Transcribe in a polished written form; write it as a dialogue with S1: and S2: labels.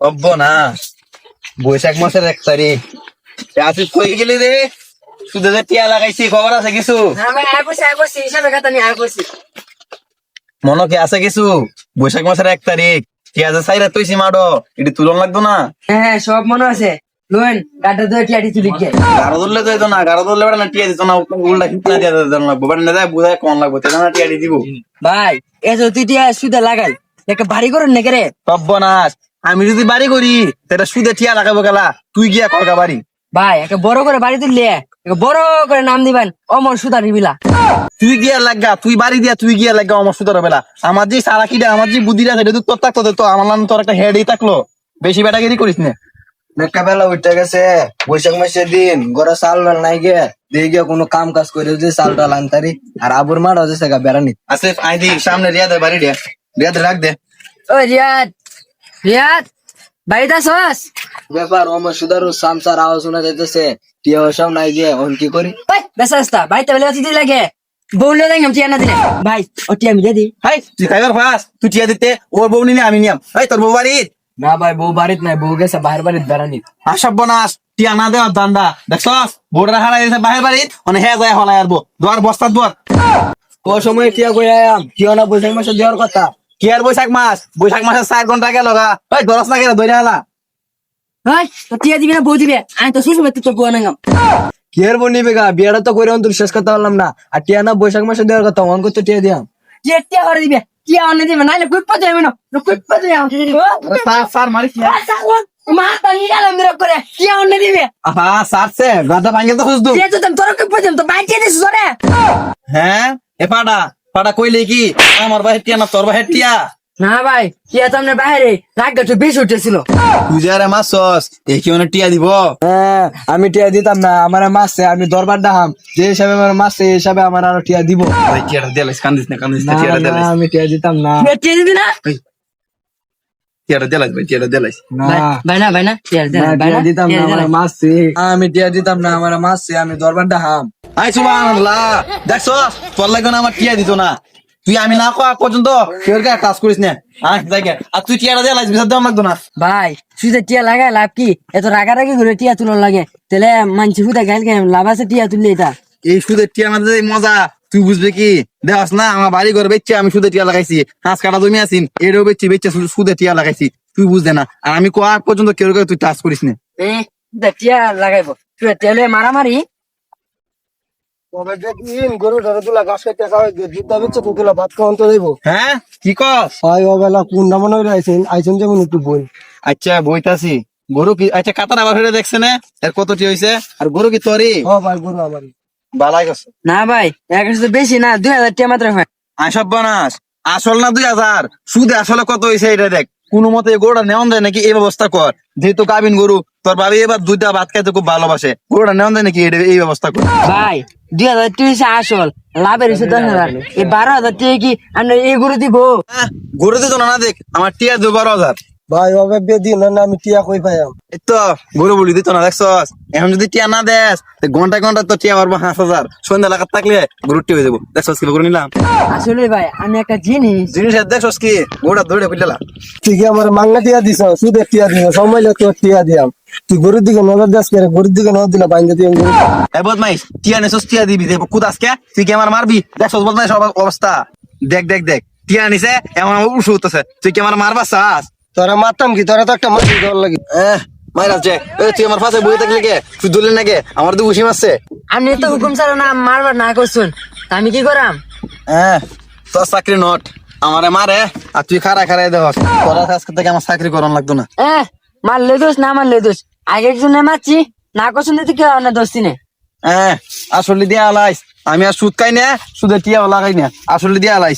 S1: হব না বৈশাখ মাসের 1 তারিখ আসিস কই গেলি রে? শুধু যে টিয়া লাগাইছি খবর আছে কিছু?
S2: হ্যাঁ ভাই আয় করছি হিসাবে কথা নিয়ে আয় করছি।
S1: মনে কি আছে কিছু? বৈশাখ মাসের 1 তারিখ টিয়া যে সাইরা তুইছি মাডো এটি তুলন লাগতো না?
S2: হ্যাঁ সব মনে আছে। লোন গাড়িটা ধরে টিয়াটি তুলি গিয়ে
S1: গাড়ো ধরলে তো না, গাড়ো ধরলে বেড়া না টিয়া দিত না, উল্টা কিতনা দিয়া দিত লাগবো বেড়া না যায় বুঝায় কম লাগবো তেনা না টিয়া দিব।
S2: ভাই এসো তুই টিয়া সুদে লাগাই একটা ভারী করেন নাকি রে?
S1: সব্বনাশ, আমি যদি বাড়ি করি সেটা সুদে টিয়া লাগাবো গেলা, তুই গিয়া করগা বাড়ি।
S2: ভাই একটা বড় করে বাড়ি তুললে একটা বড় করে নাম দিবেন অমর সুদা রিবিলা।
S1: তুই গিয়া লাগা, তুই বাড়ি দিয়া তুই গিয়া লাগা আমার সুতরা বেলা। আমার যে সারা কিটা আমার যে বুদ্ধিটা সেটা তো তোর থাকতো তো আমার নাম তোর একটা হেডই থাকলো, বেশি বেটাগিরি করিস না।
S3: একটা বেলা উঠে গেছে বৈশাখ মাসের দিন ঘরে চাল ডাল নাই গে দিয়ে গিয়ে কোনো কাম কাজ করে যে চাল ডাল আনতারি আর আবুর মাঠ হচ্ছে গা বেড়ানি
S1: আসিফ আই দি সামনে রিয়াদের বাড়ি রে, রিয়াদ রাখ দে।
S2: ও রিয়াদ রিয়াদ বাড়িতে আসস?
S3: ব্যাপার আমার সুদারু সামসার আওয়াজ শোনা যাইতেছে টিয়া সব নাই যে এখন কি করি?
S2: ভাই বেসাস্তা বাড়িতে বেলে অতিথি লাগে বউলে দেখলাম টিয়া না দিলে ভাই ও টিয়া মিলে দি।
S1: হাই তুই খাইবার ফাস, তুই টিয়া দিতে ওর বউ নিনে আমি নিয়াম। হাই তোর বউ বাড়ি?
S3: না ভাই বউ বাড়িত নাই, বউ গেছে বাহির বাড়িত বেড়ানি।
S1: আসব বনাস টিয়া না দেওয়ার দান্দা দেখছস, বউরা হারাই দিছে বাহির বাড়ি মানে হে যায় হলাই আরবো দোয়ার বস্তাত বর।
S3: ও সময় টিয়া কই আয়াম টিয়া না বৈশাখ মাসে দেওয়ার কথা।
S1: কি আর বৈশাখ মাস, বৈশাখ মাসের 4 ঘন্টা গেল গা। ওই দরস না গেলে ধরে হালা।
S2: ভাই তো টিয়া দিবি না বউ দিবে আমি তো সুসমে তুই তো বুয়া নাঙ্গাম।
S3: কি আর বউ নিবে গা, বিয়েটা তো করে অন্তর শেষ করতে পারলাম না আর টিয়া না বৈশাখ মাসে দেওয়ার কথা অন করতে টিয়া দিয়াম।
S2: টিয়া টিয়া করে দিবে টিয়া অন্য দিবে নাইলে কুইপা যাবে না কুইপা যাবে
S1: স্যার মারিস না।
S2: মা তাই গেলাম মেরে করে টিয়া অন্য দিবে
S1: আহা সারছে গাদা ভাঙে তো খুঁজদু।
S2: টিয়া তো তোর কুইপা যাবে তো বাইরে টিয়া দিছিস রে।
S1: হ্যাঁ এ পাড়া পাড়া কইলে কি আমার বাহির টিয়া না তোর বাহির টিয়া?
S2: না ভাই টিয়া তো আমরা বাইরে রাগ একটু বেশি উঠেছিল।
S1: তুই যে আরে মাসস এ কি মানে টিয়া দিব?
S3: হ্যাঁ আমি টিয়া দিতাম না, আমার মাসে আমি দরবার ডাহাম যে হিসাবে আমার মাসে এই হিসাবে আমার আরো টিয়া দিব।
S1: ভাই টিয়াটা দিলাইস, কান্দিস না কান্দিস না,
S3: না,
S1: টিয়াটা
S3: না,
S1: দিলাইস,
S3: আমি টিয়া দিতাম না।
S2: টিয়া দিবি না?
S1: টিয়াটা দিলাইস ভাই, টিয়াটা দিলাইস।
S3: না
S2: ভাই না টিয়া দে
S3: না,
S2: ভাই
S3: টিয়া
S2: না
S3: দিতাম না, আমার মাসে আমি টিয়া দিতাম না, আমার মাসে আমি দরবার ডাহাম।
S1: আই সুবহানাল্লাহ, দেখছস তোর লাগে না আমার টিয়া দিত না। তুই আমি না কয়া পর্যন্ত কেউ কে কাজ করিস না। আয় জায়গা আর তুই টিয়াটা দিলাইস, বিচার দেওয়া লাগতো না।
S2: ভাই সুদে টিয়া লাগায় লাভ কি? এত রাগারাগি করে টিয়া তুলন লাগে তাহলে মানছি হুদা গাইল কেন লাভ আছে টিয়া তুললে এটা।
S1: এই সুদের টিয়া আমাদের এই মজা তুই বুঝবি কি? দেখাস না আমার বাড়ি ঘর বেচছে আমি সুদের টিয়া লাগাইছি, হাঁস কাটা জমি আছি এটাও বেচছি বেচছে সুদের টিয়া লাগাইছি, তুই বুঝতে না। আর আমি কোয়া পর্যন্ত কেউ কেউ তুই টাচ করিস না।
S2: সুদে টিয়া লাগাইবো সুদে টিয়া লইয়া মারামারি।
S3: গরু ধরে তুলা গাছ কেটে খাওয়াই জুতা বেচছে তুলা ভাত খাওয়ান তো দেবো।
S1: হ্যাঁ কি কস?
S3: হয় ও বেলা কোন নামন আইছেন আইছেন যেমন একটু বই।
S1: আচ্ছা বইতাছি। গরু কি আচ্ছা কাতার আবার ফেরে দেখছে না এর কত টি হয়েছে? আর গরু কি তোরই?
S3: ও ভাই গরু আমার।
S1: বালাই গেছে।
S2: না ভাই একশো তো বেশি না 2000 টিয়া মাত্র হয়।
S1: আইসব বানাস আসল না 2000 সুদে আসলে কত হয়েছে এটা দেখ। কোন মতে এই গরুটা নেওয়া যায় নাকি এই ব্যবস্থা কর, যেহেতু গাবিন গরু তোর ভাবি এবার 2টা ভাত খাইতে খুব ভালোবাসে, গরুটা নেওয়া যায় নাকি এই ব্যবস্থা কর।
S2: ভাই 2000 টিয়া হইছে আসল লাভের হইছে 10,000 এই 12,000 টিয়া কি আমরা এই গরু দিব?
S1: গরু দিত না দেখ আমার টিয়া 12,000।
S3: ভাই ওবে বেদি না আমি টিয়া কই পাইম।
S1: এই তো গরু বলি দিত না দেখছস। এখন যদি টিয়া না দেস ঘন্টা ঘন্টা তো টিয়া পারবো 5,000, সন্ধ্যা লাগাত থাকলে গরু টিয়া হয়ে যাবো। দেখছস কি গরু নিলাম
S2: আসলে ভাই আমি একটা জিনিস
S1: জিনিস দেখছস কি গরুটা ধরে বুঝলা।
S3: তুই কি আমার মাংনা টিয়া দিছ সুদে টিয়া দিছ সময় তোর টিয়া দিয়াম। তুই গরুর দিকে নজর দাস করে গরুর দিকে নজর দিলে বাইন্দা দিয়ে
S1: এ বদমাইশ টিয়া নেছস টিয়া দিবি দেব কুদাসকে তুই কি আমার মারবি? দেখছস বদমাইশ অবস্থা দেখ দেখ দেখ টিয়া নিছে এমন আমার উঠে উঠতেছে, তুই কি আমার মারবা চাস?
S3: তোরা মারতাম কি তোরা তো একটা মারি দর লাগি।
S1: মাইরাছে তুই আমার পাশে বই থাকলে কে তুই দুলে নাকি আমার তো উসিম আছে।
S2: আপনি তো হুকুম ছাড়া না মারবার না করছুন তা আমি কি করাম?
S1: তোর চাকরি নট আমারে মারে আর তুই খারা খারাই দেখ তোরা আজকে থেকে আমার চাকরি করান লাগতো না।
S2: মারলে দোষ না মারলে দোষ আগে একজনে মারছি না করছুন তো কেউ না দোষ চিনে।
S1: আসলে দিয়া আলাইস আমি আর সুদ খাই না সুদের টিয়া লাগাই না আসলে দিয়া আলাইস।